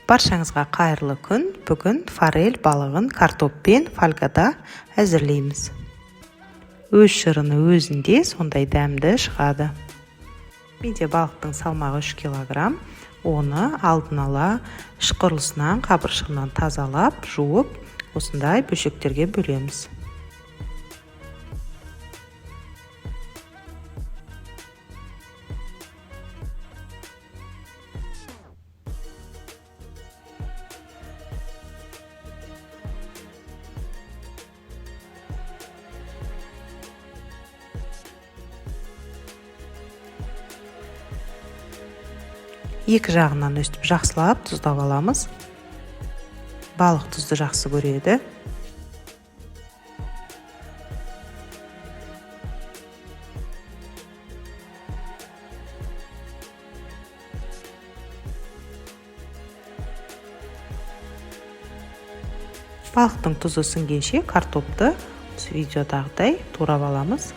Баршаңызға қайырлы күн. Бүгін форель балығын картоппен фольгада әзірлейміз. Өз шырыны өзінде сондай дәмді шығады. Менде балықтың салмағы 3 килограмм. Оны алдын ала шықырлысынан, қабыршығынан тазалап, жуып, осындай бөлшектерге бөлеміз. Екі жағынан өстіп жақсылап тұздап аламыз. Балық тұзды жақсы көреді. Балықтың тұзы сіңгенше картопты видеодағыдай турап аламыз.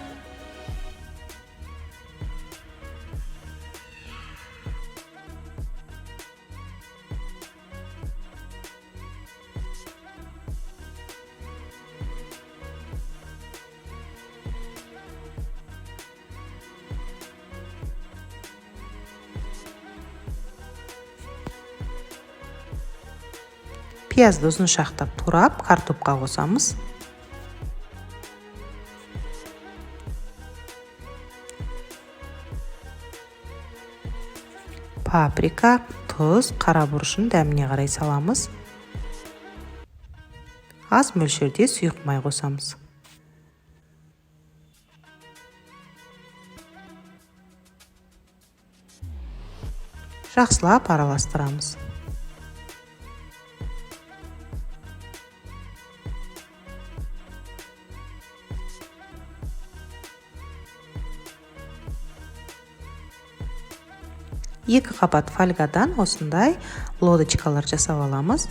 Пиязды ұзын шақтап турап, картопқа қосамыз. Паприка, тұз, қара бұрышын дәміне қарай саламыз. Аз мөлшерде сұйық май қосамыз. Жақсылап араластырамыз. Екі қабат фольгадан осындай лодочкалар жасап аламыз.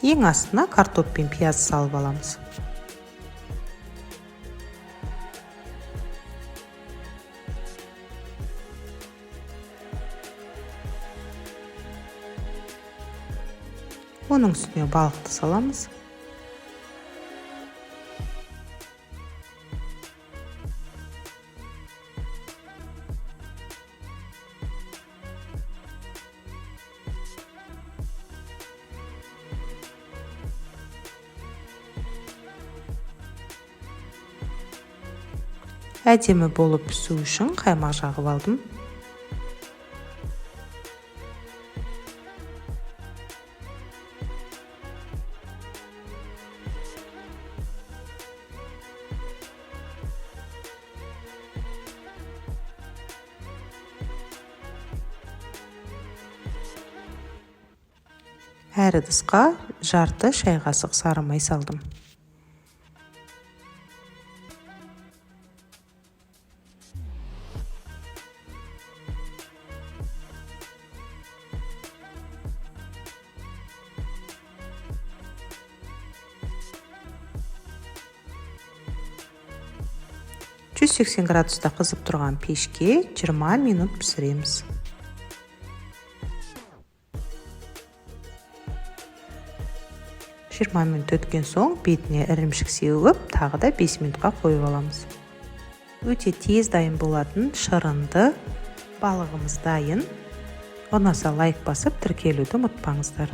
Ең астына картоп пен пияз салып аламыз. Оның үстіне балықты саламыз. Әдемі болып пісу үшін қаймақ жағып алдым. Әр ыдысқа жарты шай қасық сары май салдым. «180 градуста қызып тұрған пешке 20 минут пісіреміз. Минут өткен соң бетіне ірімшік сеуіп, тағы да 5 минутқа қойып аламыз. Өте тез дайын болатын шырынды балығымыз дайын. Ұнаса лайк басып, тіркелуді ұмытпаңыздар.